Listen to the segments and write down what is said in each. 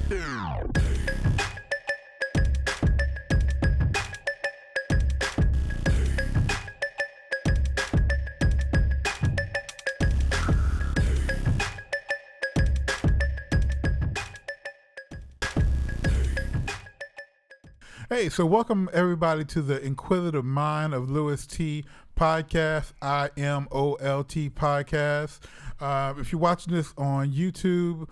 Hey, so welcome everybody to the Inquisitive Mind of Louis T podcast, IMOLT podcast. If you're watching this on YouTube,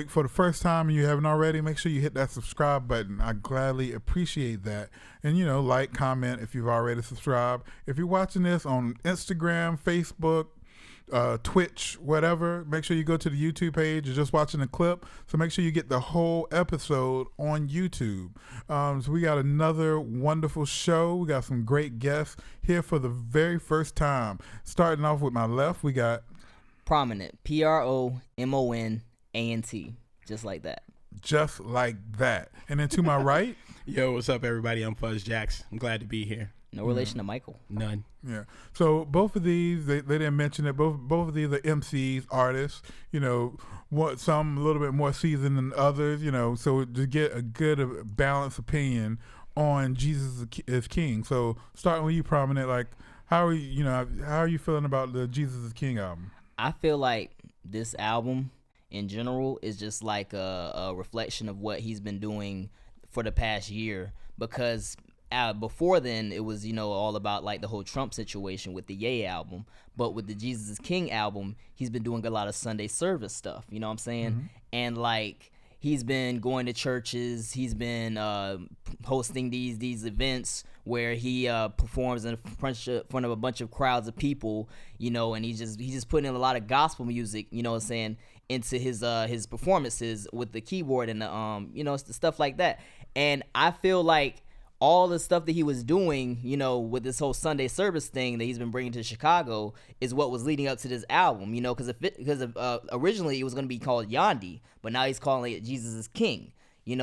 for the first time and you haven't already, make sure you hit that subscribe button. I gladly appreciate that. And, like, comment if you've already subscribed. If you're watching this on Instagram, Facebook, Twitch, whatever, make sure you go to the YouTube page. You're just watching the clip, so make sure you get the whole episode on YouTube. So we got another wonderful show. We got some great guests here for the very first time. Starting off with my left, we got Promonant, Promonant, just like that. Just like that. And then to my right, yo, what's up, everybody? I'm Fuzz Jax. I'm glad to be here. No relation to Michael. None. Yeah. So both of these, they didn't mention it. Both of these are MCs, artists. Some a little bit more seasoned than others. So to get a good balanced opinion on Jesus is King. So starting with you, Prominent, like how are you feeling about the Jesus is King album? I feel like this album in general is just like a reflection of what he's been doing for the past year, because before then it was all about like the whole Trump situation with the Ye album, but with the Jesus is King album he's been doing a lot of Sunday service stuff, you know what I'm saying? Mm-hmm. And like he's been going to churches, he's been hosting these events where he performs in front of a bunch of crowds of people, and he's just putting in a lot of gospel music, you know what I'm saying, into his performances with the keyboard and the stuff like that. And I feel like all the stuff that he was doing, with this whole Sunday service thing that he's been bringing to Chicago is what was leading up to this album, because originally it was going to be called Yandi, but now he's calling it Jesus is King,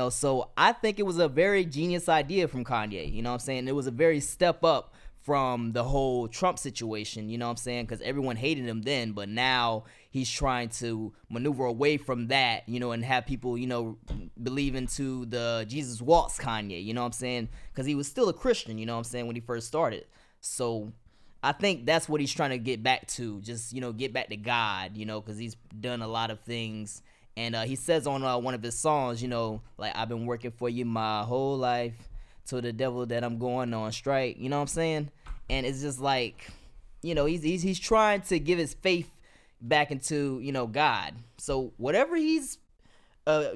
So I think it was a very genius idea from Kanye, you know what I'm saying? It was a very step up from the whole Trump situation, you know what I'm saying? Because everyone hated him then, but now he's trying to maneuver away from that, and have people, believe into the Jesus walks Kanye, you know what I'm saying? Because he was still a Christian, you know what I'm saying, when he first started. So I think that's what he's trying to get back to, just, get back to God, because he's done a lot of things. And he says on one of his songs, like, I've been working for you my whole life, to the devil that I'm going on strike, you know what I'm saying? And it's just like, he's trying to give his faith back into, God. So whatever he's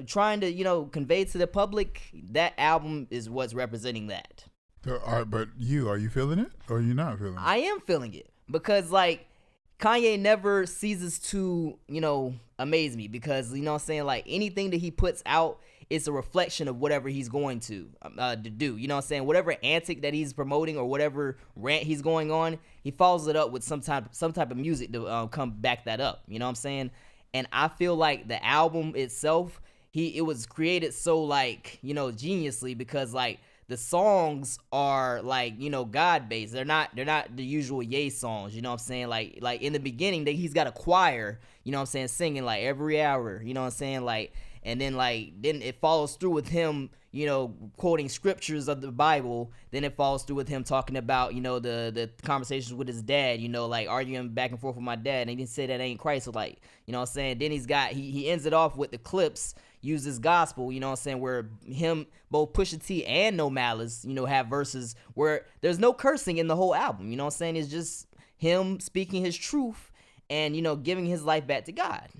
trying to, convey to the public, that album is what's representing that. But are you feeling it or are you not feeling it? I am feeling it because, like, Kanye never ceases to, amaze me because, you know what I'm saying, like, anything that he puts out, it's a reflection of whatever he's going to do. You know what I'm saying? Whatever antic that he's promoting or whatever rant he's going on, he follows it up with some type of music to come back that up. You know what I'm saying? And I feel like the album itself, it was created so, like, geniusly because, like, the songs are, like, God based. They're not the usual Ye songs. You know what I'm saying? Like in the beginning, he's got a choir. You know what I'm saying? Singing like every hour. You know what I'm saying? Like. And then it follows through with him, quoting scriptures of the Bible. Then it follows through with him talking about, the conversations with his dad, like arguing back and forth with my dad. And he didn't say that ain't Christ. So, like, you know what I'm saying? Then he ends it off with the clips, uses gospel, you know what I'm saying? Where him, both Pusha T and No Malice, have verses where there's no cursing in the whole album. You know what I'm saying? It's just him speaking his truth and, giving his life back to God.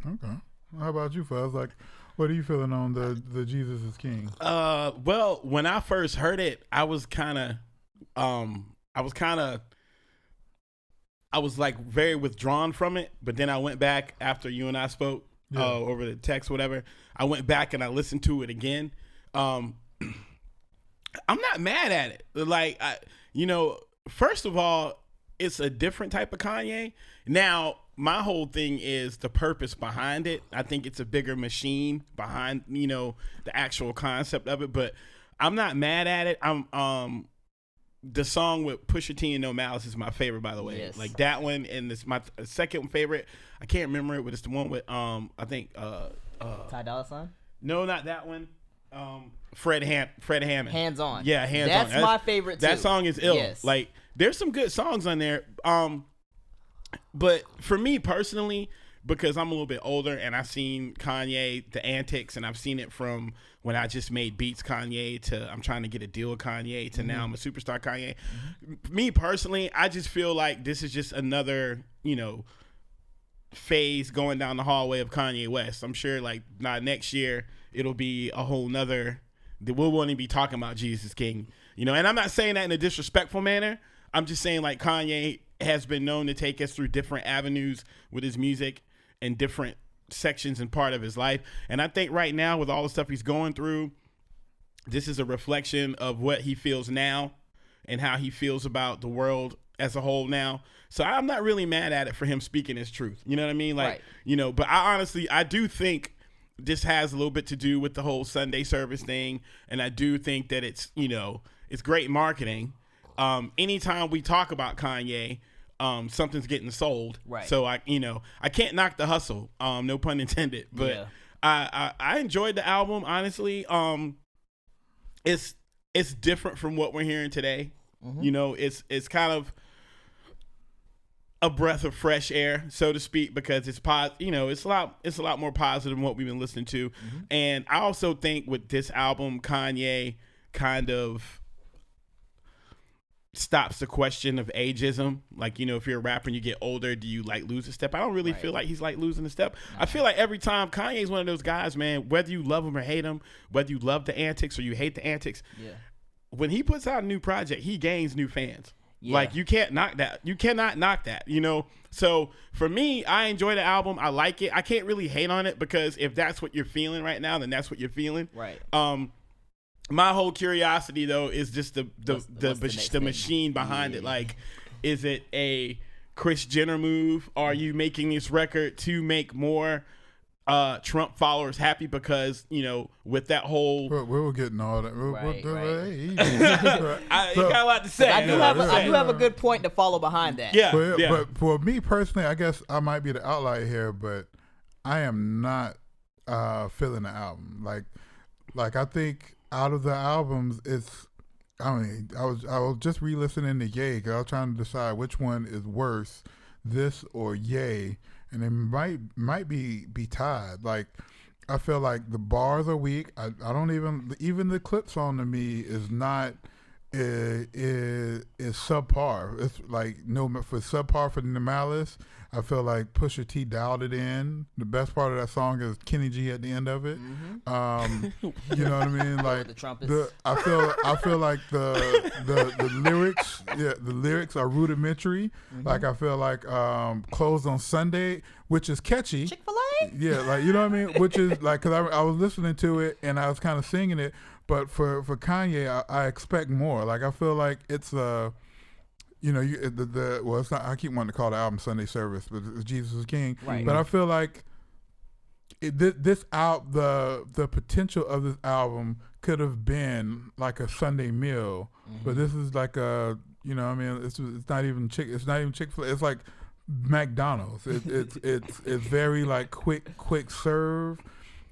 Okay. How about you, Fuzz? Like, what are you feeling on the Jesus is King? Well, when I first heard it, I was like very withdrawn from it. But then I went back after you and I spoke over the text, whatever. I went back and I listened to it again. I'm not mad at it. Like, first of all, it's a different type of Kanye. Now, my whole thing is the purpose behind it. I think it's a bigger machine behind, the actual concept of it, but I'm not mad at it. The song with Pusha T and No Malice is my favorite, by the way. Yes. Like that one, and it's my second favorite. I can't remember it, but it's the one with I think Ty Dolla $ign? No, not that one. Fred Hammond. Hands On. Yeah, Hands On. That's my favorite too. That song is ill. Yes. Like, there's some good songs on there. But for me personally, because I'm a little bit older and I've seen Kanye, the antics, and I've seen it from when I just made beats Kanye to I'm trying to get a deal with Kanye to now I'm a superstar Kanye. Me personally, I just feel like this is just another, phase going down the hallway of Kanye West. I'm sure like next year it'll be a whole nother, we'll only be talking about Jesus King, and I'm not saying that in a disrespectful manner. I'm just saying like Kanye has been known to take us through different avenues with his music and different sections and part of his life. And I think right now with all the stuff he's going through, this is a reflection of what he feels now and how he feels about the world as a whole now. So I'm not really mad at it for him speaking his truth. You know what I mean? Like, right. But I do think this has a little bit to do with the whole Sunday service thing. And I do think that it's, it's great marketing. Anytime we talk about Kanye, something's getting sold. Right. So I can't knock the hustle. No pun intended. But yeah. I enjoyed the album, honestly. It's different from what we're hearing today. Mm-hmm. It's kind of a breath of fresh air, so to speak, because it's it's a lot more positive than what we've been listening to. Mm-hmm. And I also think with this album, Kanye kind of stops the question of ageism. Like, if you're a rapper and you get older, do you like lose a step? I don't really feel like he's like losing a step. No. I feel like every time Kanye's one of those guys, man, whether you love him or hate him, whether you love the antics or you hate the antics, when he puts out a new project, he gains new fans. Yeah. Like, you can't knock that. You cannot knock that, So for me, I enjoy the album. I like it. I can't really hate on it because if that's what you're feeling right now, then that's what you're feeling. Right. My whole curiosity though is just the machine behind it. Like, is it a Kris Jenner move? Are you making this record to make more Trump followers happy? Because with that whole we were getting all that. I got a lot to say. I do have a good point to follow behind that. Yeah, but for me personally, I guess I might be the outlier here, but I am not feeling the album. Like I think out of the albums, I was just re-listening to Ye because I was trying to decide which one is worse, this or Ye, and it might be tied. Like, I feel like the bars are weak. I don't even the clip song to me is not is subpar. It's like for subpar for the Malice. I feel like Pusha T dialed it in. The best part of that song is Kenny G at the end of it. Mm-hmm. You know what I mean? Like the trumpets. I feel like the lyrics, the lyrics are rudimentary. Mm-hmm. Like I feel like Closed on Sunday, which is catchy. Chick-fil-A? Yeah, like you know what I mean? Which is like, cause I was listening to it and I was kind of singing it, but for Kanye, I expect more. Like I feel like it's it's not. I keep wanting to call the album Sunday Service, but it's Jesus is King. Right. But I feel like the potential of this album could have been like a Sunday meal, but this is like a, it's not even Chick-fil-A. It's like McDonald's. It's very like quick serve,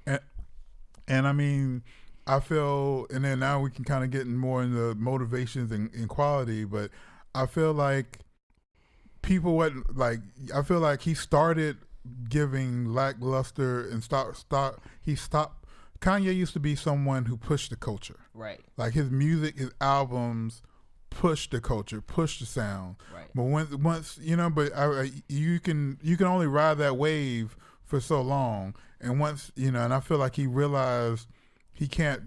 and I mean. I feel, and then now we can kind of get more into motivations and quality, but I feel like people wasn't like. I feel like he started giving lackluster and he stopped. Kanye used to be someone who pushed the culture, right? Like his music, his albums pushed the culture, pushed the sound, right? But once you can only ride that wave for so long, and once and I feel like he realized. He can't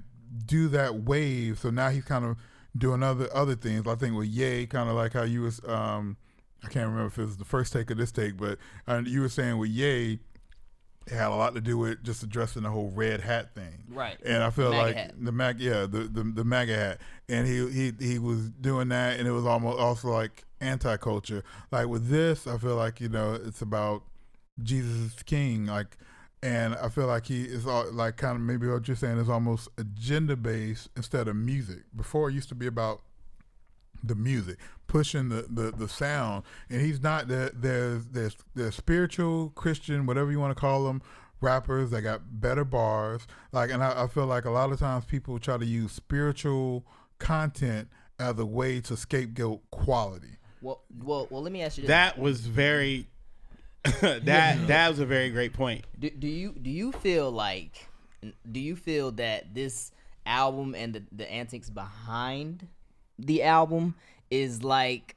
do that wave, so now he's kind of doing other things. I think with Ye, kind of like how you was, I can't remember if it was the first take or this take, but you were saying with Ye, it had a lot to do with just addressing the whole red hat thing, right? And I feel like hat. the MAGA hat, and he was doing that, and it was almost also like anti-culture. Like with this, I feel like it's about Jesus is King, like. And I feel like he is all, like kind of maybe what you're saying is almost agenda based instead of music. Before it used to be about the music, pushing the sound, and he's not there's spiritual Christian, whatever you want to call them, rappers that got better bars. Like, and I feel like a lot of times people try to use spiritual content as a way to scapegoat quality. Well, let me ask you this. That was very. that was a very great point. Do you feel that this album and the antics behind the album is like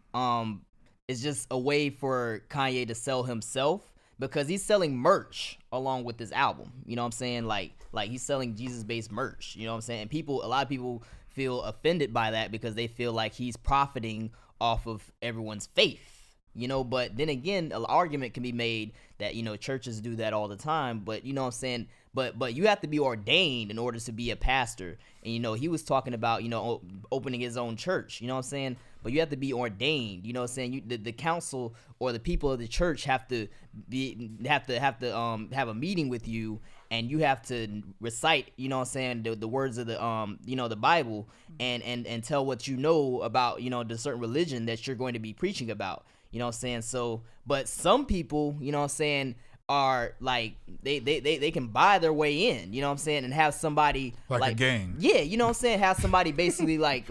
it's just a way for Kanye to sell himself, because he's selling merch along with this album, you know what I'm saying? Like he's selling Jesus-based merch, you know what I'm saying? And a lot of people feel offended by that because they feel like he's profiting off of everyone's faith, you know. But then again, an argument can be made that, you know, churches do that all the time, but you know what I'm saying, but you have to be ordained in order to be a pastor. And you know, he was talking about, you know, opening his own church, you know what I'm saying? But you have to be ordained, you know what I'm saying? The council or the people of the church have to have a meeting with you, and you have to recite, you know what I'm saying, the words of the you know, the Bible, and tell what you know about, you know, the certain religion that you're going to be preaching about, you know what I'm saying? So, but some people, you know what I'm saying, are like they can buy their way in, you know what I'm saying, and have somebody like a gang. Yeah, you know what I'm saying, have somebody basically like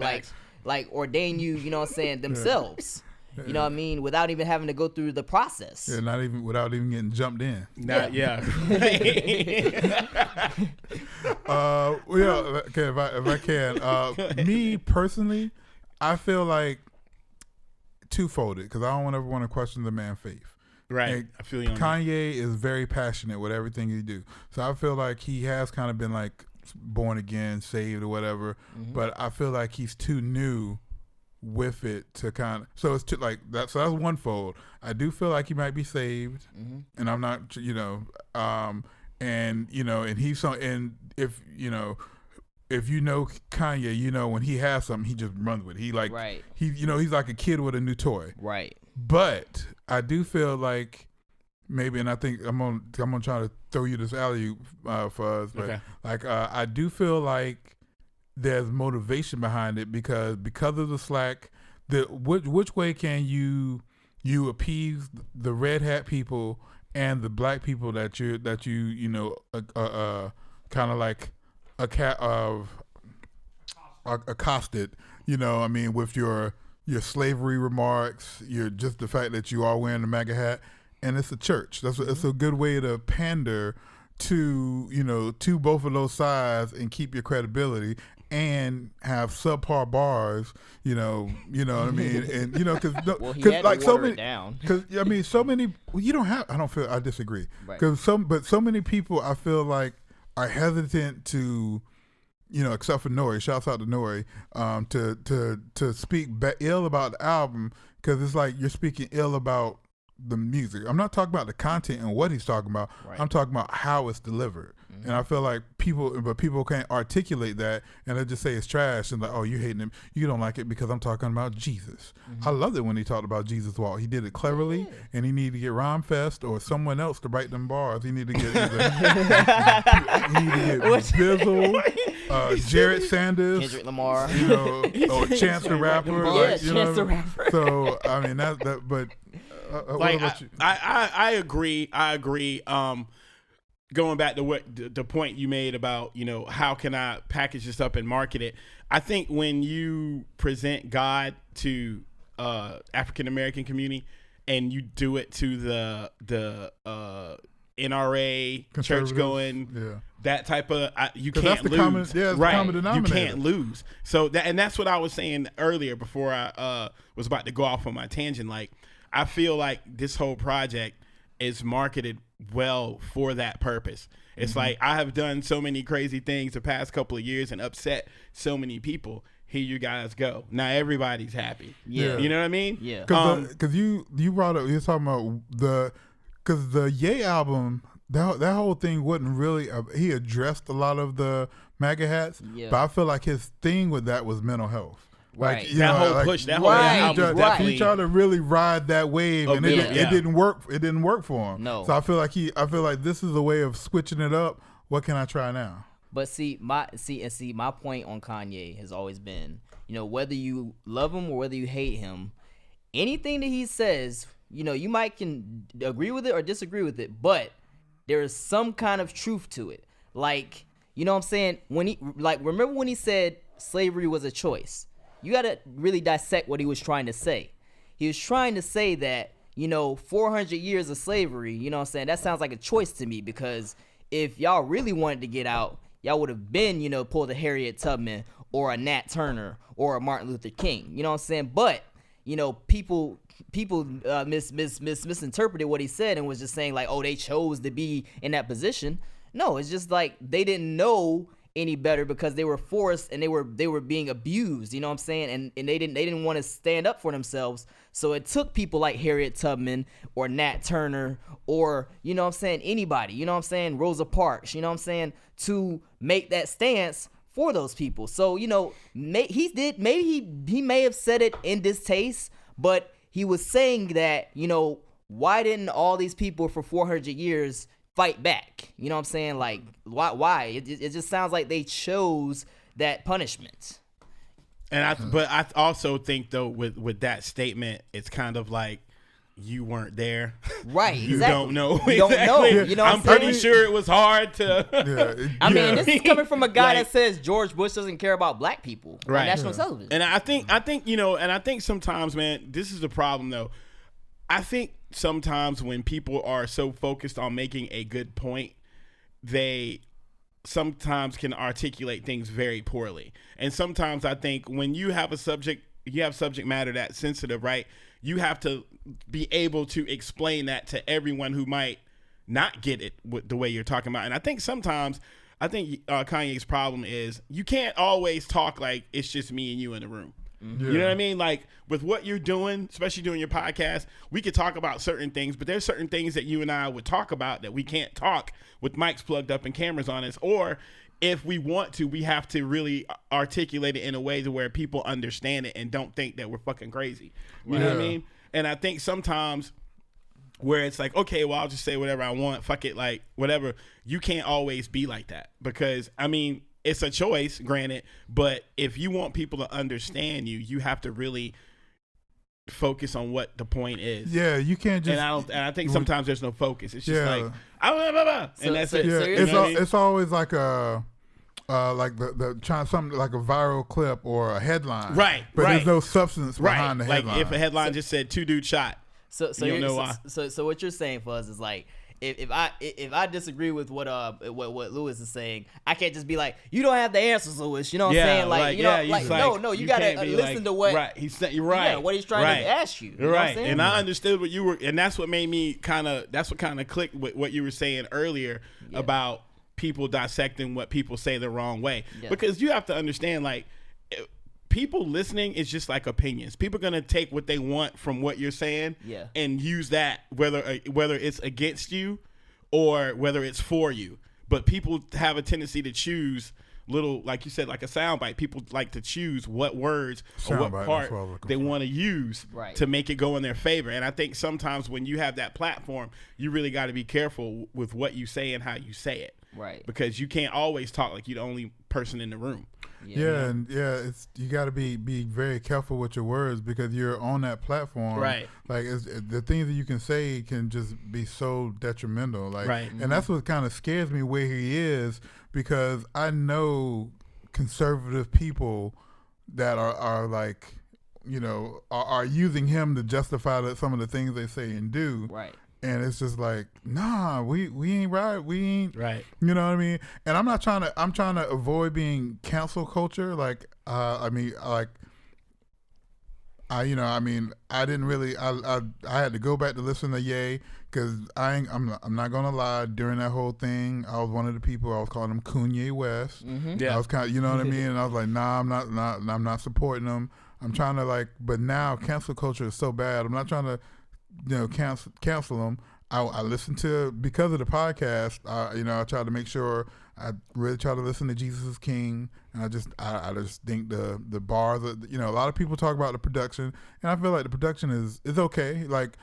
ordain you, you know what I'm saying, themselves. Yeah. You know what I mean, without even having to go through the process. Yeah, not even without even getting jumped in. Yeah. Okay, if I can, me personally, I feel like twofolded, because I don't ever want to question the man's faith. Right. And I feel you on Kanye is very passionate with everything he do. So I feel like he has kind of been like born again, saved or whatever. Mm-hmm. But I feel like he's too new with it to kind of, so it's too, like that. So that's one fold. I do feel like he might be saved, mm-hmm. and I'm not, you know, and you know, and he's so, and if you know Kanye, you know, when he has something, he just runs with it. He like, right. He, you know, he's like a kid with a new toy. Right. But I do feel like maybe, and I think I'm gonna try to throw you this alley, Fuzz. But okay. Like, I do feel like there's motivation behind it because of the slack. Which way can you appease the red hat people and the black people that you know kind of like accosted, you know, I mean, with your slavery remarks, just the fact that you are wearing the MAGA hat, and it's a church. It's a good way to pander to, you know, to both of those sides and keep your credibility and have subpar bars, you know what I mean, and you know, because like so many, because I mean, so many. Well, you don't have. I disagree. Because so many people, I feel like, are hesitant to, you know, except for Nori. Shouts out to Nori, to speak ill about the album, because it's like you're speaking ill about the music. I'm not talking about the content and what he's talking about. Right. I'm talking about how it's delivered. Mm-hmm. And I feel like people can't articulate that, and they just say it's trash and like, oh, you hating him, you don't like it because I'm talking about Jesus. Mm-hmm. I loved it when he talked about Jesus Walk. He did it cleverly, and he needed to get Rhyme Fest or someone else to write them bars. He needed to get Bizzle, Jared Sanders, Kendrick Lamar, you know, or Chance the Rapper. Chance the Rapper. So I mean that, but. Like I agree. Going back to what the point you made about, you know, how can I package this up and market it? I think when you present God to African American community and you do it to the NRA church going, that type of you can't lose. Right, you can't lose. So that's what I was saying earlier before I was about to go off on my tangent. Like, I feel like this whole project is marketed well for that purpose. It's like, I have done so many crazy things the past couple of years and upset so many people. Here you guys go. Now everybody's happy. Yeah. You know what I mean? Yeah. Because you brought up, you're talking about because the Ye album, that whole thing wasn't really, he addressed a lot of the MAGA hats, but I feel like his thing with that was mental health. Right. Like, that whole push, that whole album, he tried to really ride that wave, and it didn't work. It didn't work for him. No. So I feel like this is a way of switching it up. What can I try now? But my point on Kanye has always been, you know, whether you love him or whether you hate him, anything that he says, you know, you can agree with it or disagree with it, but there is some kind of truth to it. Like, you know what I'm saying? Remember when he said slavery was a choice? You got to really dissect what he was trying to say. He was trying to say that, 400 years of slavery, you know what I'm saying? That sounds like a choice to me, because if y'all really wanted to get out, y'all would have been, pulled a Harriet Tubman or a Nat Turner or a Martin Luther King. You know what I'm saying? But, people misinterpreted what he said and was just saying like, oh, they chose to be in that position. No, it's just like they didn't know any better because they were forced and they were being abused, you know what I'm saying? And they didn't want to stand up for themselves. So it took people like Harriet Tubman or Nat Turner or, you know what I'm saying, anybody, you know what I'm saying, Rosa Parks, you know what I'm saying, to make that stance for those people. So, he may have said it in distaste, but he was saying that, why didn't all these people for 400 years fight back? You know what I'm saying? Like, why? It just sounds like they chose that punishment. But I also think though with that statement, it's kind of like you weren't there, right? You exactly. don't know. You don't know. You know, I'm pretty sure it was hard to. I mean, this is coming from a guy that says George Bush doesn't care about black people on national television. And I think sometimes, man, this is the problem though. I think sometimes when people are so focused on making a good point, they sometimes can articulate things very poorly. And sometimes I think when you have subject matter that's sensitive, right? You have to be able to explain that to everyone who might not get it the way you're talking about. And I think sometimes, Kanye's problem is you can't always talk like it's just me and you in the room. Mm-hmm. You know what I mean? Like with what you're doing, especially doing your podcast, we could talk about certain things, but there's certain things that you and I would talk about that we can't talk with mics plugged up and cameras on us. Or if we want to, we have to really articulate it in a way to where people understand it and don't think that we're fucking crazy. You know what I mean? And I think sometimes where it's like, okay, well, I'll just say whatever I want. Fuck it. Like whatever. You can't always be like that because it's a choice, granted, but if you want people to understand you, you have to really focus on what the point is. Yeah, you can't just. And I think sometimes there's no focus. It's just like, and that's it. Yeah, it's always like the something like a viral clip or a headline, right? But there's no substance behind the headline. Like if a headline just said 2 dudes shot, so you don't know why. So what you're saying, Fuzz, is like. If I disagree with what Lewis is saying, I can't just be like, you don't have the answers, Lewis. You know what I'm saying? Like you gotta listen to what what he's trying to ask you. You know what I'm saying? And I understood what you were, and that's what made me kind of clicked with what you were saying earlier about people dissecting what people say the wrong way, because you have to understand, like, people listening is just like opinions. People are gonna take what they want from what you're saying, and use that whether it's against you or whether it's for you. But people have a tendency to choose little, like you said, like a soundbite. People like to choose what words or what part they want to use to make it go in their favor. And I think sometimes when you have that platform, you really got to be careful with what you say and how you say it, right? Because you can't always talk like you're the only person in the room. It's you got to be very careful with your words because you're on that platform, right? Like the things that you can say can just be so detrimental, like, and that's what kind of scares me where he is, because I know conservative people that are like, are using him to justify some of the things they say and do, right? And it's just like, nah, we ain't right. We ain't right. You know what I mean? And I'm trying to avoid being cancel culture. Like, I didn't really. I had to go back to listen to Ye because I'm not gonna lie. During that whole thing, I was one of the people. I was calling him Kanye West. Mm-hmm. Yeah. I was kind of, you know what I mean? And I was like, nah, I'm not supporting him. I'm trying to but now cancel culture is so bad. I'm not trying to, cancel them. I listen to, because of the podcast, I try to make sure I really try to listen to Jesus is King, and I just think the bars, a lot of people talk about the production, and I feel like the production is okay. Like,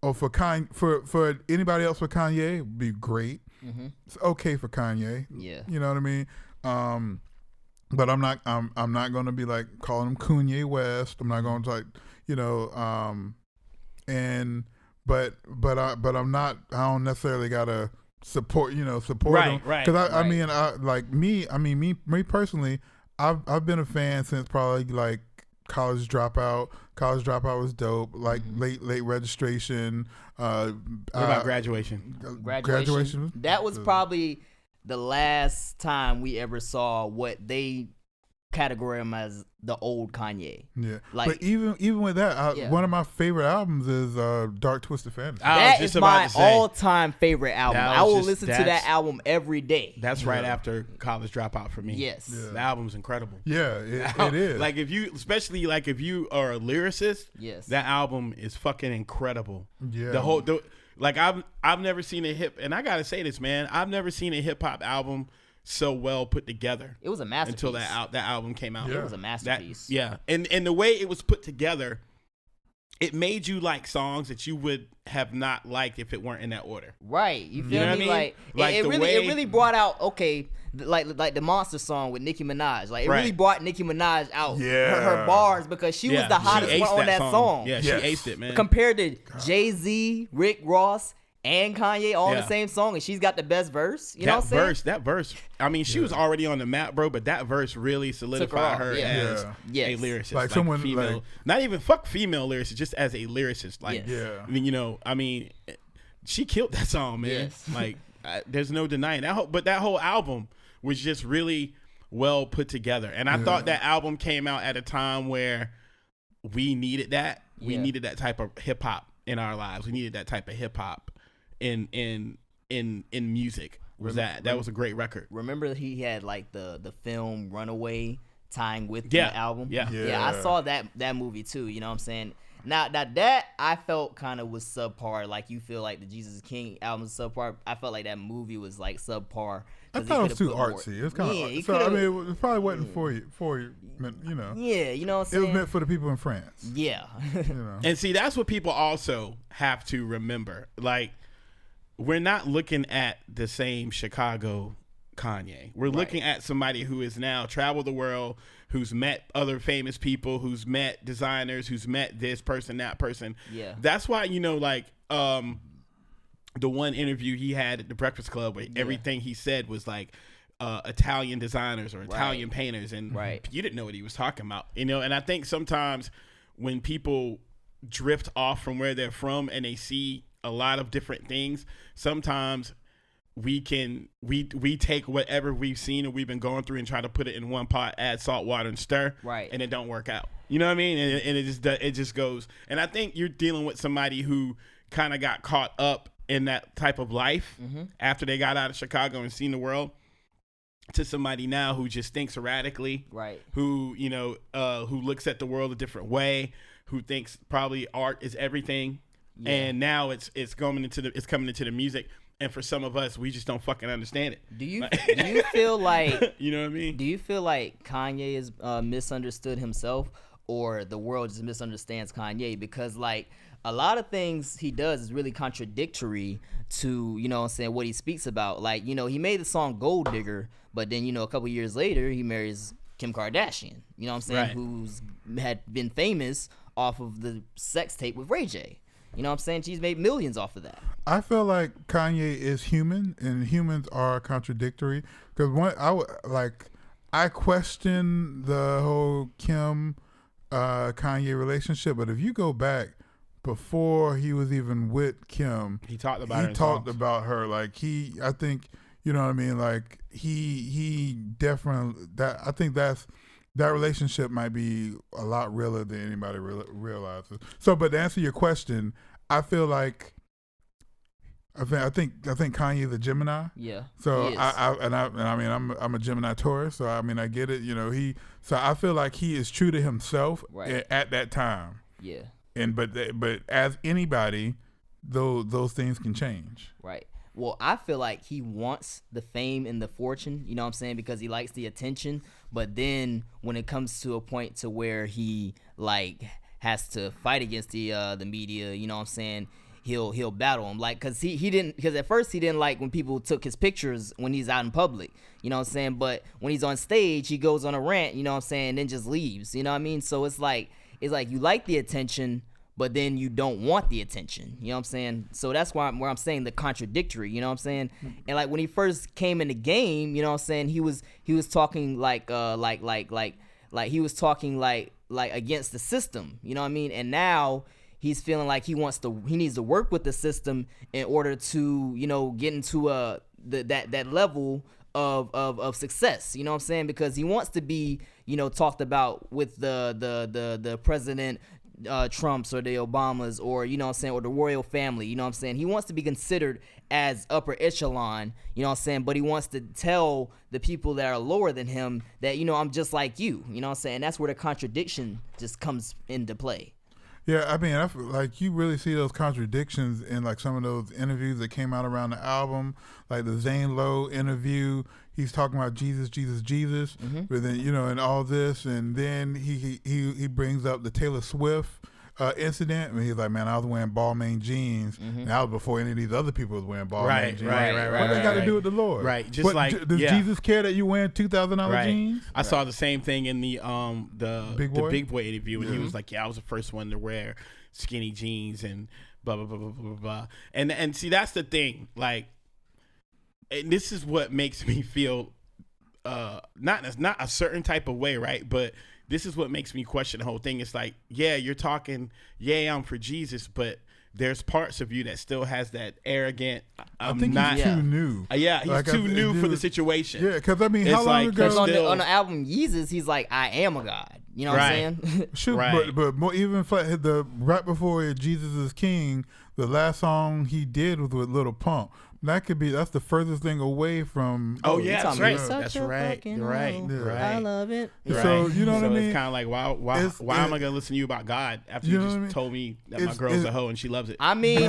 for Kanye, for anybody else for Kanye, it'd be great. Mm-hmm. It's okay for Kanye. Yeah. You know what I mean? But I'm not going to be like calling him Kanye West. I'm not going to but I'm not. I don't necessarily gotta support them. Right. Because me personally, I've been a fan since probably like College Dropout. College Dropout was dope. Like late registration. What about Graduation? Graduation. That was probably the last time we ever saw what they categorize as the old Kanye. Yeah, like, but even with that, one of my favorite albums is Dark Twisted Fantasy. That is my all-time favorite album. I will listen to that album every day. That's right after College Dropout for me. Yes, the album's incredible. Yeah, it is. Like if you are a lyricist, yes, that album is fucking incredible. Yeah, I've never seen and I gotta say this, man, I've never seen a hip hop album so well put together. It was a masterpiece until that album came out. It was a masterpiece. And the way it was put together, it made you like songs that you would have not liked if it weren't in that order. Right. You feel what I me? mean? It really brought out like the Monster song with Nicki Minaj. Like it really brought Nicki Minaj out her bars because she was the hottest one on that song. Yeah, she aced it, man. Compared to Jay-Z, Rick Ross, and Kanye all in the same song, and she's got the best verse. You know what I'm saying? That verse. I mean, she was already on the map, bro. But that verse really solidified her as a lyricist, like someone female, not even fuck female lyricist, just as a lyricist. Like, I mean, she killed that song, man. Yes. Like, there's no denying that. But that whole album was just really well put together, and I thought that album came out at a time where we needed that. We needed that type of hip hop in our lives. We needed that type of hip hop in music. That was a great record. Remember he had like the film Runaway tying with the album. Yeah, I saw that movie too. You know what I'm saying? Now that I felt kind of was subpar. Like you feel like the Jesus is King album is subpar. I felt like that movie was like subpar. I thought it was too artsy. It's kind of so. I mean, it probably wasn't for you. You know. Yeah, you know what I'm saying. It was meant for the people in France. Yeah. You know. And see, that's what people also have to remember. Like, we're not looking at the same Chicago Kanye. We're looking at somebody who has now traveled the world, who's met other famous people, who's met designers, who's met this person, that person. Yeah. That's why, the one interview he had at the Breakfast Club where everything he said was like Italian designers or Italian painters, and you didn't know what he was talking about, and I think sometimes when people drift off from where they're from and they see a lot of different things, sometimes we take whatever we've seen and we've been going through and try to put it in one pot, add salt, water, and stir, and it don't work out. You know what I mean? And it just goes. And I think you're dealing with somebody who kind of got caught up in that type of life after they got out of Chicago and seen the world, to somebody now who just thinks erratically, who who looks at the world a different way, who thinks probably art is everything, and now it's coming into the music. And for some of us, we just don't fucking understand it. Do you feel like you know what I mean? Do you feel like Kanye is misunderstood himself, or the world just misunderstands Kanye? Because like a lot of things he does is really contradictory to, you know what I'm saying, what he speaks about. Like, he made the song Gold Digger, but then, a couple years later, he marries Kim Kardashian, you know what I'm saying, who's had been famous off of the sex tape with Ray J. You know what I'm saying? She's made millions off of that. I feel like Kanye is human, and humans are contradictory. Because I question the whole Kim Kanye relationship, but if you go back before he was even with Kim, he talked about her. Like I think, you know what I mean. Like he definitely I think that relationship might be a lot realer than anybody realizes. So, but to answer your question, I feel like I think Kanye's a Gemini. Yeah. So I'm a Gemini Taurus. So I mean I get it. So I feel like he is true to himself at that time. Yeah. But as anybody, those things can change. Right. Well, I feel like he wants the fame and the fortune, you know what I'm saying, because he likes the attention. But then when it comes to a point to where he like has to fight against the media, you know what I'm saying, he'll battle him. Like, because at first he didn't like when people took his pictures when he's out in public, you know what I'm saying. But when he's on stage, he goes on a rant, you know what I'm saying, and then just leaves, you know what I mean. So it's like you like the attention, but then you don't want the attention. You know what I'm saying? So that's where I'm saying the contradictory. You know what I'm saying? And like when he first came in the game, you know what I'm saying, he was talking like he was talking like against the system. You know what I mean? And now he's feeling like he needs to work with the system in order to, you know, get into that level of success. You know what I'm saying? Because he wants to be, you know, talked about with the president Trumps or the Obamas, or, you know what I'm saying, or the royal family. You know what I'm saying? He wants to be considered as upper echelon, you know what I'm saying, but he wants to tell the people that are lower than him that, you know, I'm just like you know what I'm saying? That's where the contradiction just comes into play. Yeah, I mean, I feel like you really see those contradictions in like some of those interviews that came out around the album, like the Zane Lowe interview. He's talking about Jesus, but then, you know, and all this, and then he brings up the Taylor Swift incident. And he's like, man, I was wearing Balmain jeans, and that was before any of these other people was wearing Balmain jeans. Right. What they got to do with the Lord? Right, just does Jesus care that you wearing $2,000 jeans? I saw the same thing in the Big Boy interview, and he was like, yeah, I was the first one to wear skinny jeans and blah blah blah blah blah blah. And see, that's the thing, like. And this is what makes me feel not a certain type of way, right? But this is what makes me question the whole thing. It's like, yeah, you're talking, yeah, I'm for Jesus, but there's parts of you that still has that arrogant. I think he's too new. Yeah, he's like, too new for the situation. Yeah, because I mean, how long ago? On the album Yeezus, he's like, I am a God. You know what I'm saying? Sure, but more, even for right before Jesus is King, the last song he did was with Lil Pump. That's the furthest thing away from. Oh yeah, that's right. That's right. Right. I love it. Right. So you know what I mean? It's kind of like why am I gonna listen to you about God after you just told me that my girl's a hoe and she loves it? I mean,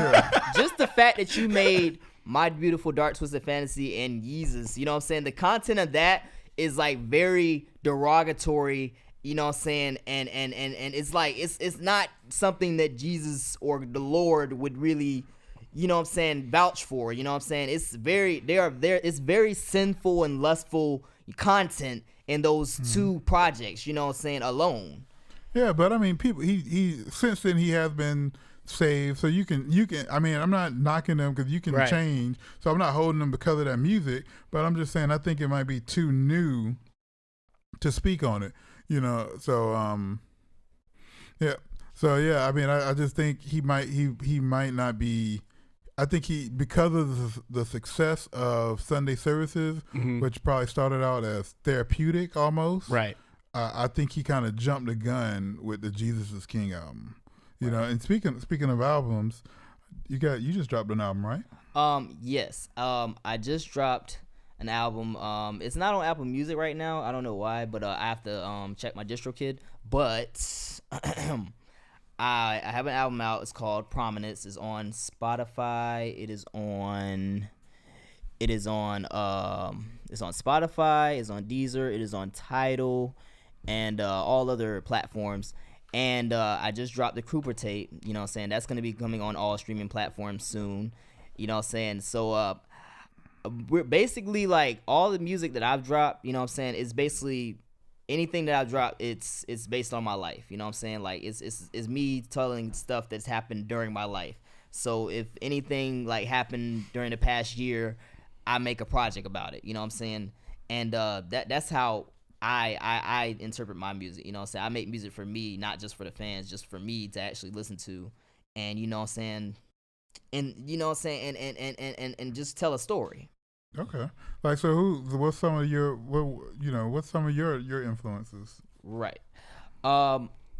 just the fact that you made My Beautiful Dark Twisted Fantasy and Yeezus, you know what I'm saying? The content of that is like very derogatory. You know what I'm saying? And it's like it's not something that Jesus or the Lord would really, you know what I'm saying, vouch for. You know what I'm saying? It's very sinful and lustful content in those two projects, you know what I'm saying, alone. Yeah, but I mean, people he since then he has been saved, so you can I mean, I'm not knocking them because you can change, so I'm not holding them because of that music, but I'm just saying I think it might be too new to speak on it. You know, so I mean, I just think he might not be. I think because of the success of Sunday services, which probably started out as therapeutic almost. Right. I think he kind of jumped the gun with the Jesus is King album. You know, and speaking of albums, you just dropped an album, right? Yes. I just dropped an album. It's not on Apple Music right now. I don't know why, but I have to check my DistroKid. But I have an album out. It's called Promonant. It's on Spotify. It's on Spotify. It's on Deezer. It is on Tidal, and all other platforms. And I just dropped the Cooper tape. You know what I'm saying? That's gonna be coming on all streaming platforms soon. You know what I'm saying? So we're basically like all the music that I've dropped, you know what I'm saying, is basically anything that I've dropped, it's based on my life. You know what I'm saying? Like it's me telling stuff that's happened during my life. So if anything like happened during the past year, I make a project about it. You know what I'm saying? And that's how I interpret my music. You know what I'm saying? I make music for me, not just for the fans, just for me to actually listen to. And you know what I'm saying? And you know what I'm saying? And just tell a story. Okay. Like, so what's some of your influences? Right.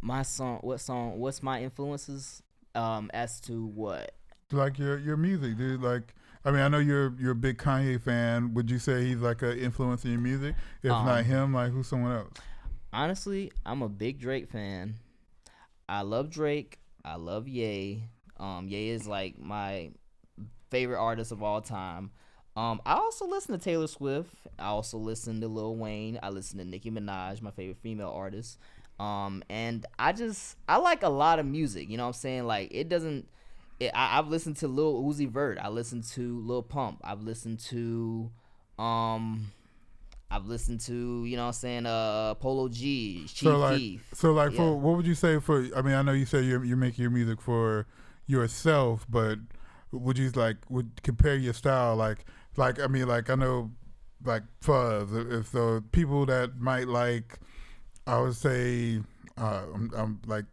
What's my influences? As to what? Like your music, dude. Like, I mean, I know you're a big Kanye fan. Would you say he's like an influence in your music? If not him, like who's someone else? Honestly, I'm a big Drake fan. I love Drake. I love Ye. Ye is like my favorite artist of all time. I also listen to Taylor Swift. I also listen to Lil Wayne. I listen to Nicki Minaj, my favorite female artist. And I like a lot of music. You know what I'm saying? Like I've listened to Lil Uzi Vert. I listened to Lil Pump. I've listened to I've listened to, you know what I'm saying, Polo G, Chief Keef. So like, Yeah. for what would you say for? I mean, I know you say you're making your music for yourself, but would you would compare your style I mean, like I know like Fuzz. If the people that might like, I would say, I'm like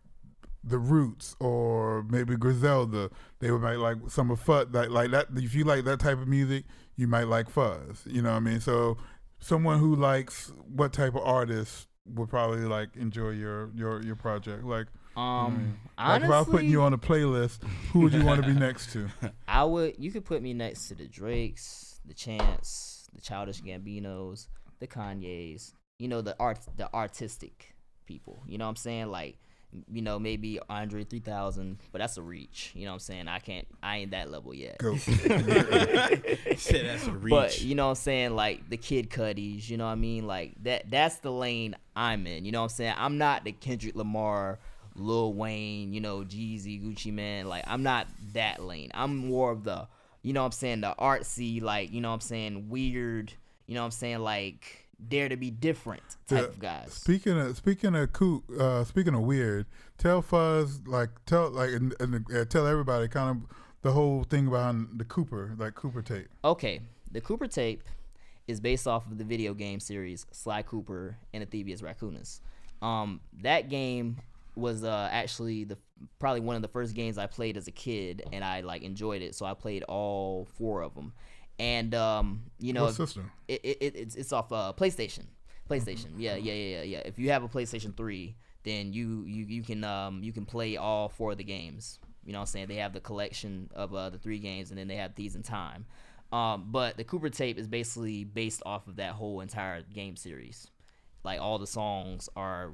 the Roots or maybe Griselda, they would might like some of Fuzz like that. If you like that type of music, you might like Fuzz. You know what I mean? So someone who likes what type of artist would probably like enjoy your project. Like, Honestly, like if I was putting you on a playlist, who would you want to be next to? You could put me next to the Drakes, the Chance, the Childish Gambinos, the Kanyes, you know, the artistic people. You know what I'm saying? Like, you know, maybe Andre 3000, but that's a reach. You know what I'm saying? I ain't that level yet. Go. Shit, that's a reach. But you know what I'm saying? Like the Kid Cudis, you know what I mean? Like that's the lane I'm in. You know what I'm saying? I'm not the Kendrick Lamar, Lil Wayne, you know, Jeezy, Gucci Man. Like, I'm not that lane. I'm more of the, you know what I'm saying, the artsy, like, you know what I'm saying, weird, you know what I'm saying, like, dare to be different type of guys. Speaking of weird, tell Fuzz, tell everybody kind of the whole thing behind the Cooper tape. Okay, the Cooper tape is based off of the video game series Sly Cooper and the Thievius Raccoonus. That game was actually probably one of the first games I played as a kid, and I like enjoyed it. So I played all 4 of them, and you know, what system? It's off PlayStation. Mm-hmm. Yeah. If you have a PlayStation 3, then you can play all 4 of the games. You know what I'm saying? They have the collection of the 3 games, and then they have Thieves in Time. But the Cooper tape is basically based off of that whole entire game series. Like, all the songs are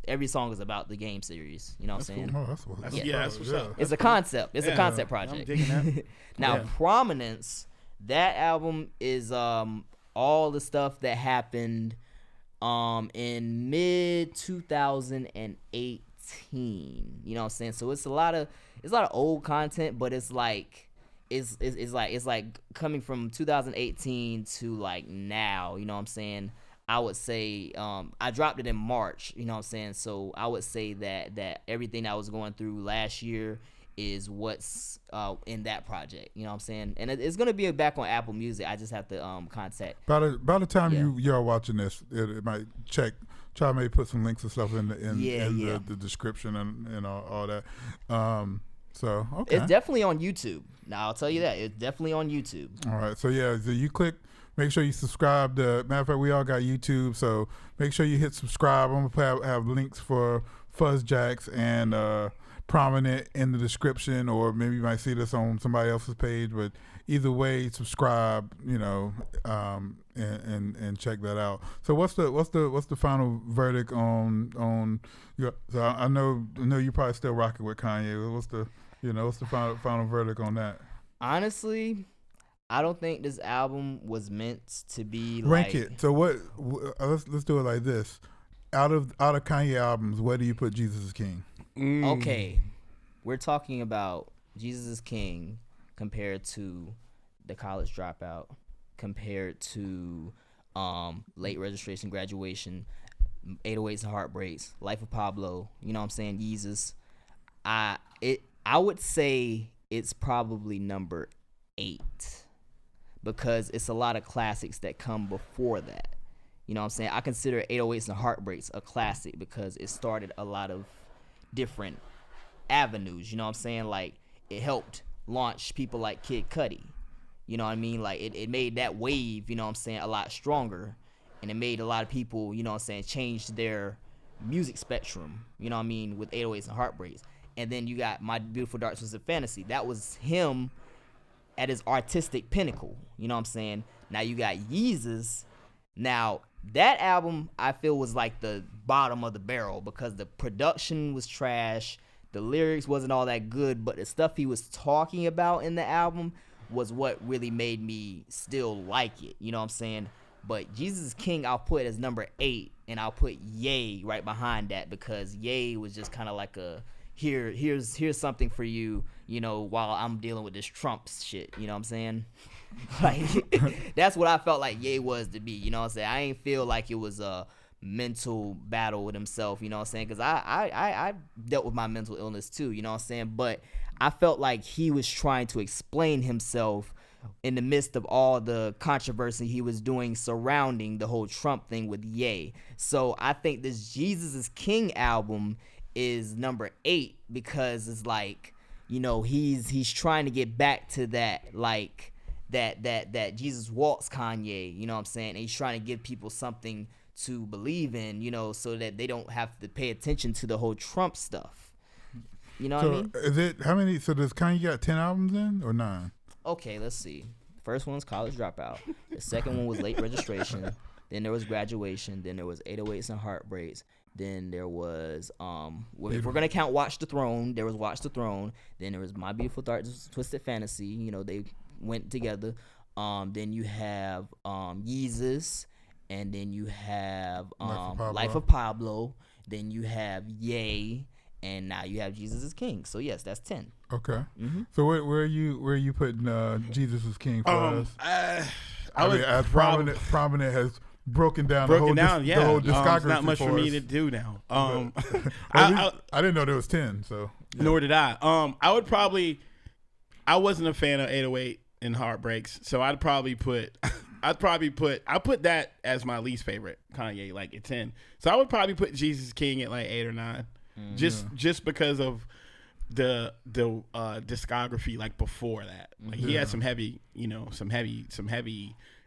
every song is about the game series. You know what I'm saying? Cool. Oh, that's what's up. It's a concept. It's a concept project. I'm digging that. Now, Prominence, that album is all the stuff that happened in mid 2018. You know what I'm saying? So it's a lot of old content, but it's like it's like coming from 2018 to like now. You know what I'm saying? I would say I dropped it in March, you know what I'm saying? So I would say that everything I was going through last year is what's in that project, you know what I'm saying? And it's going to be back on Apple Music. I just have to contact. By the time you're watching this, it might try to maybe put some links and stuff in the description and all that. So, okay. It's definitely on YouTube. Now, I'll tell you that. It's definitely on YouTube. All right. So, yeah, so you make sure you subscribe. Matter of fact, we all got YouTube, so make sure you hit subscribe. I'm going to have links for Fuzz Jacks and Promonant in the description, or maybe you might see this on somebody else's page, but either way, subscribe, you know, and check that out. So what's the final verdict on your, so I know you're probably still rocking with Kanye. What's the final verdict on that? Honestly, I don't think this album was meant to be rank it. So let's do it like this. Out of Kanye albums, where do you put Jesus is King? Okay, we're talking about Jesus is King compared to The College Dropout, compared to Late Registration Graduation, 808s and Heartbreaks, Life of Pablo, you know what I'm saying, Yeezus. I would say it's probably number 8 because it's a lot of classics that come before that. You know what I'm saying? I consider 808s and Heartbreaks a classic because it started a lot of different avenues. You know what I'm saying? Like, it helped launch people like Kid Cudi. You know what I mean? Like, it made that wave, you know what I'm saying, a lot stronger. And it made a lot of people, you know what I'm saying, change their music spectrum, you know what I mean, with 808s and Heartbreaks. And then you got My Beautiful Dark Twisted Fantasy. That was him at his artistic pinnacle. You know what I'm saying? Now you got Yeezus. Now, that album, I feel, was like the bottom of the barrel because the production was trash. The lyrics wasn't all that good, but the stuff he was talking about in the album was what really made me still like it. You know what I'm saying? But Jesus is King, I'll put as number 8, and I'll put Ye right behind that because Ye was just kind of like here's something for you, you know, while I'm dealing with this Trump shit. You know what I'm saying? Like that's what I felt like Ye was to be. You know what I'm saying? I ain't feel like it was a mental battle with himself. You know what I'm saying? Because I dealt with my mental illness too. You know what I'm saying? But I felt like he was trying to explain himself in the midst of all the controversy he was doing surrounding the whole Trump thing with Ye. So I think this Jesus is King album is number 8 because it's like, you know, he's trying to get back to that, like that Jesus walks Kanye, you know what I'm saying? And he's trying to give people something to believe in, you know, so that they don't have to pay attention to the whole Trump stuff. You know what I mean? Is it how many? So does Kanye got 10 albums in or 9? Okay, let's see. The first one was College Dropout. The second one was Late Registration. Then there was Graduation. Then there was 808s and Heartbreaks. Then there was if we're gonna count Watch the Throne, there was Watch the Throne. Then there was My Beautiful Dark Twisted Fantasy. You know, they went together. Then you have Yeezus, and then you have Life of Pablo. Then you have Ye, and now you have Jesus is King. So yes, that's 10. Okay. Mm-hmm. So where are you putting Jesus is King for us? I mean, as Promonant has broken down the whole discography. Not much for me to do now. I didn't know there was 10. So yeah. Nor did I. I wasn't a fan of 808 and Heartbreaks, so I'd put that as my least favorite Kanye, like at 10. So I would probably put Jesus King at like 8 or 9, just because of the discography like before that. Like he had some heavy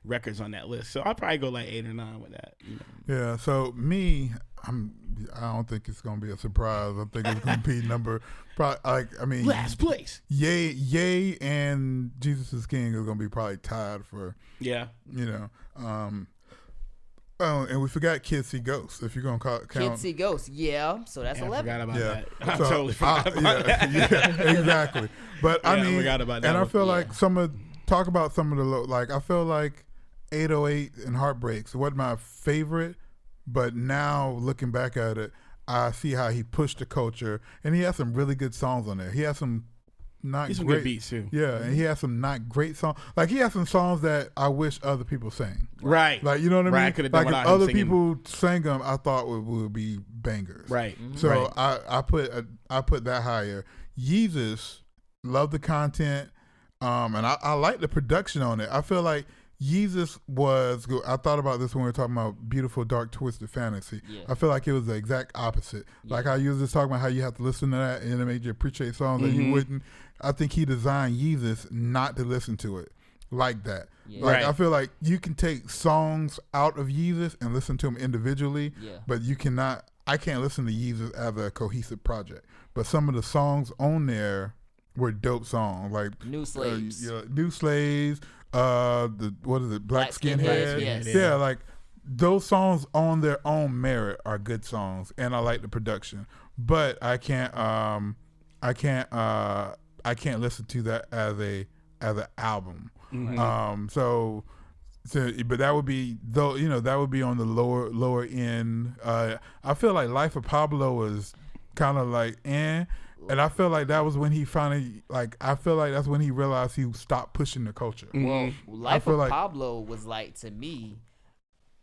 records on that list. So I'll probably go like 8 or 9 with that. You know? Yeah. So me, I don't think it's gonna be a surprise. I think it's gonna be last place. Ye and Jesus is King is gonna be probably tied for. Yeah. You know. And we forgot Kids See Ghosts. If you're gonna count Kids See Ghosts, yeah. So that's 11. I forgot about that. I totally forgot about that. Yeah, exactly. But I mean, forgot about that and one. I feel like talk about some of the I feel like 808 and Heartbreaks wasn't my favorite, but now looking back at it, I see how he pushed the culture, and he has some really good songs on there. He has some good beats too. Yeah, and he has some not great songs. Like he has some songs that I wish other people sang. Right. Like you know what I mean? I could have done like if without other him people sang them, I thought would be bangers. Right. So right. I put that higher. Yeezus, love the content, and I like the production on it. I feel like Yeezus was good. I thought about this when we were talking about Beautiful Dark Twisted Fantasy. Yeah. I feel like it was the exact opposite. Yeah. Like how you was just talking about how you have to listen to that and it made you appreciate songs that you wouldn't. I think he designed Yeezus not to listen to it like that. Yeah. Like I feel like you can take songs out of Yeezus and listen to them individually, but you cannot. I can't listen to Yeezus as a cohesive project. But some of the songs on there were dope songs, like New Slaves. New Slaves. What is it? Black Skinhead. Yes. Yeah, like those songs on their own merit are good songs, and I like the production. But I can't listen to that as an album. Mm-hmm. So, but that would be that would be on the lower end. I feel like Life of Pablo was kind of like and I feel like that was when he finally, I feel like that's when he realized he stopped pushing the culture. Well, Life of Pablo was like, to me,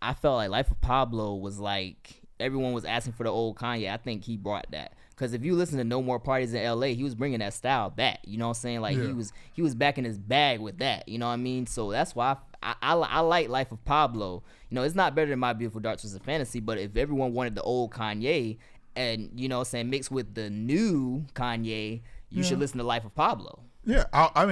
I felt like Life of Pablo was like, everyone was asking for the old Kanye. I think he brought that. Because if you listen to No More Parties in L.A., he was bringing that style back. You know what I'm saying? Like, he was back in his bag with that. You know what I mean? So that's why I like Life of Pablo. You know, it's not better than My Beautiful Dark Twisted Fantasy, but if everyone wanted the old Kanye, and you know what I'm saying, mixed with the new Kanye, you should listen to Life of Pablo. Yeah, I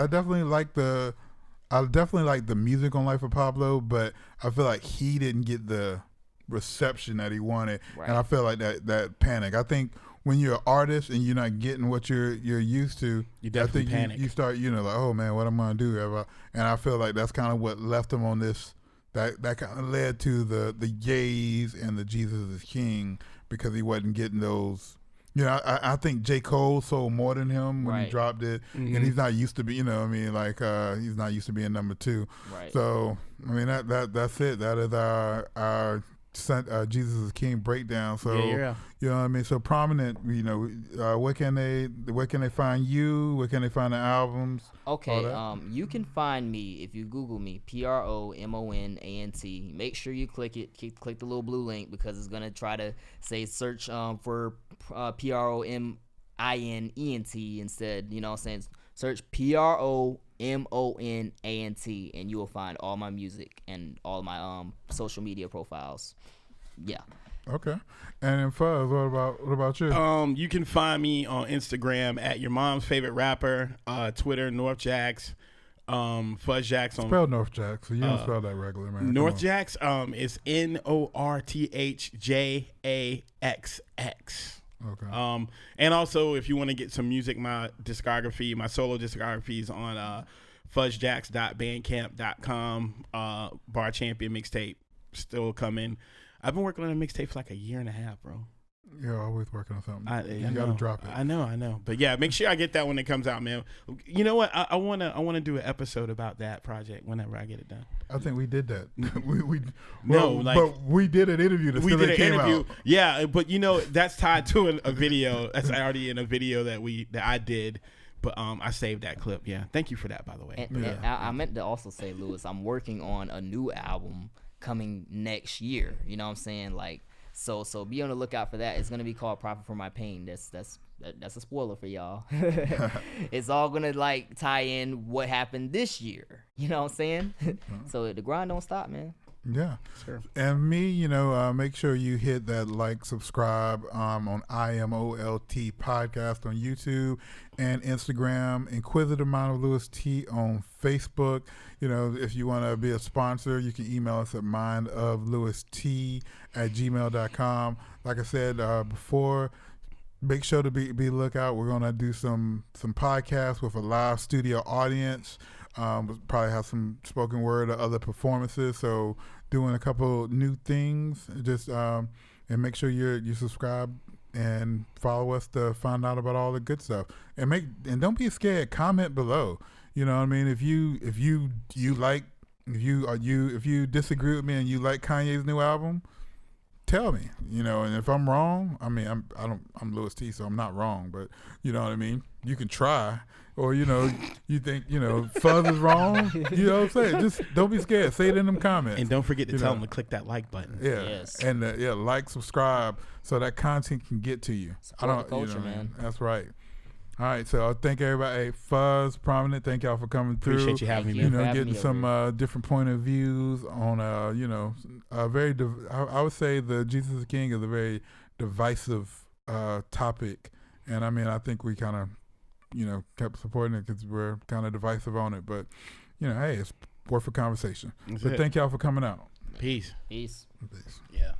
definitely like the music on Life of Pablo, but I feel like he didn't get the reception that he wanted, and I feel like that panic. I think when you're an artist and you're not getting what you're used to, you definitely panic. You start, like, oh man, what am I gonna do? And I feel like that's kind of what left him on this. That kind of led to the Ye's and the Jesus is King, because he wasn't getting those. I think J. Cole sold more than him when he dropped it, and he's not used to be. He's not used to being number 2. Right. So I mean that's it. That is our Jesus is King breakdown. So Yeah. you know what I mean. So Promonant, you know, where can they find you? Where can they find the albums? Okay, you can find me if you Google me, Promonant. Make sure you click it. Click the little blue link because it's gonna try to say search for Prominent instead. You know what I'm saying? Search Promonant, and you will find all my music and all my social media profiles. Yeah. Okay. And then Fuzz, what about you? You can find me on Instagram at your mom's favorite rapper, Twitter NorthJax, FuzzJax on Spell NorthJax. So you don't spell that regular, man. NorthJax. Is NorthJaxx. Okay. And also if you want to get some music, my solo discography is on fuzzjax.bandcamp.com. Bar Champion mixtape still coming. I've been working on a mixtape for like a year and a half, bro. You're always working on something. You gotta drop it. I know. But yeah, make sure I get that when it comes out, man. You know what? I wanna do an episode about that project whenever I get it done. I think we did that. but we did an interview. We did an interview. Out. Yeah, but you know that's tied to a video. That's already in a video that I did. But I saved that clip. Yeah, thank you for that, by the way. And I meant to also say, Lewis, I'm working on a new album coming next year. You know what I'm saying? Like, so be on the lookout for that. It's gonna be called Profit from My Pain. That's a spoiler for y'all. It's all gonna like tie in what happened this year. You know what I'm saying? So the grind don't stop, man. Yeah. Sure. And me, you know, make sure you hit that like, subscribe on Imolt podcast on YouTube and Instagram, Inquisitive Mind of Lewis T on Facebook. You know, if you want to be a sponsor, you can email us at mindoflewist@gmail.com. Like I said before, make sure to be lookout. We're going to do some podcasts with a live studio audience. We'll probably have some spoken word or other performances. So doing a couple new things, just and make sure you subscribe and follow us to find out about all the good stuff. And don't be scared. Comment below. You know what I mean? If you disagree with me and you like Kanye's new album, tell me. You know, and if I'm wrong, I mean I'm Lewis T, so I'm not wrong. But you know what I mean? You can try. Or, you know, you think, you know, Fuzz is wrong. You know what I'm saying? Just don't be scared. Say it in them comments. And don't forget to tell them to click that like button. Yeah. Yes. And like, subscribe so that content can get to you. Support the culture, man. That's right. All right. So thank everybody. Hey, Fuzz, Prominent, thank y'all for coming through. Appreciate you having me. You know, getting some different point of views on, you know, I would say the Jesus is King is a very divisive topic. And I mean, I think we kind of, you know, kept supporting it because we're kind of divisive on it. But, you know, hey, it's worth a conversation. But thank y'all for coming out. Peace. Yeah.